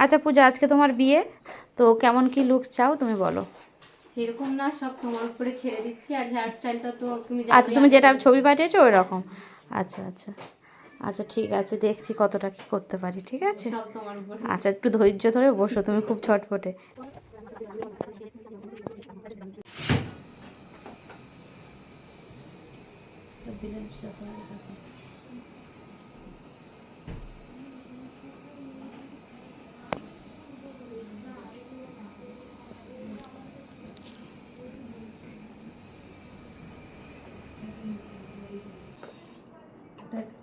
আচ্ছা পূজা, আজকে তোমার বিয়ে, তো কেমন কি লুক চাও তুমি বলো। সেরকম না, সব তোমার উপরে ছেড়ে দিচ্ছি। আর হেয়ার স্টাইলটা তো তুমি আচ্ছা, জানোই তুমি আগে যেটা থেকে। ছবি পাঠিয়েছো ওই রকম। আচ্ছা আচ্ছা আচ্ছা, ঠিক আছে, দেখছি কতটা কি করতে পারি, ঠিক আছে। সব তোমার উপরে। আচ্ছা, একটু ধৈর্য ধরে বসো, তুমি খুব ছটফটে।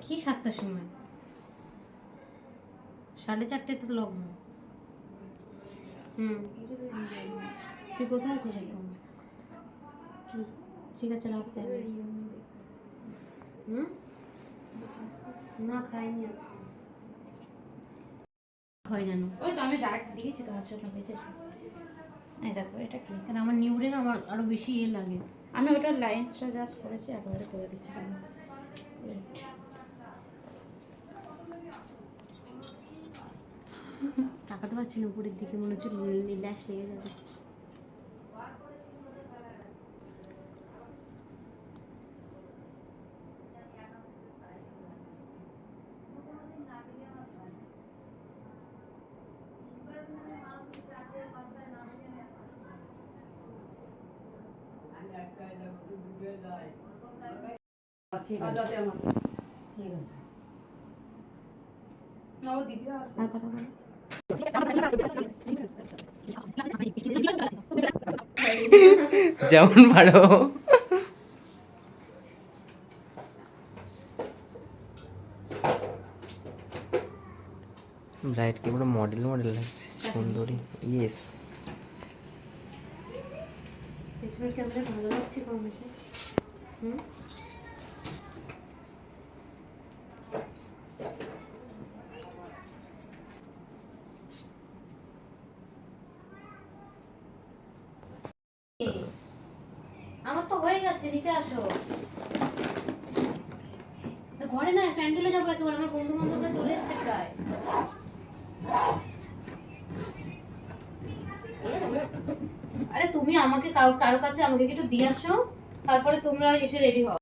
কি 7টার সময়? 4:30 তো লগ্ন। তুই কোথায় আছিস এখন? ঠিক আছে, রাখতে হবে। না, খাইনি আজ। হয় জানো, ওই তো আমি ডাক দিয়েছি তোমার জন্য, বেঁচেছি। এই দেখো এটা কি, কারণ আমার নিউরে না আমার আরো বেশি লাগে। আমি ওটার লাইনটা জাস্ট করেছি, একেবারে করে দিচ্ছি তুমি। তাকাতে পারছি না উপরের দিকে, মনে হচ্ছে ল্যাশ লেগে যাবে। ঠিক আছে। আর কথা বলো। যেমন পারো। ব্রাইটকে পুরো মডেল মডেল লাগছে, সুন্দরী। ইয়েস। পেছনের ক্যামেরা ভালো লাগছে কম বেশি। আমার তো হয়ে গেছে, নিতে আসো। ঘরে না, প্যান্ডেলে যাবো একেবারে, আমার বন্ধু বান্ধবরা চলে এসেছে প্রায়। আরে তুমি আমাকে কারো কাছে আমাকে একটু দিয়ে আসো, তারপরে তোমরা এসে রেডি হও।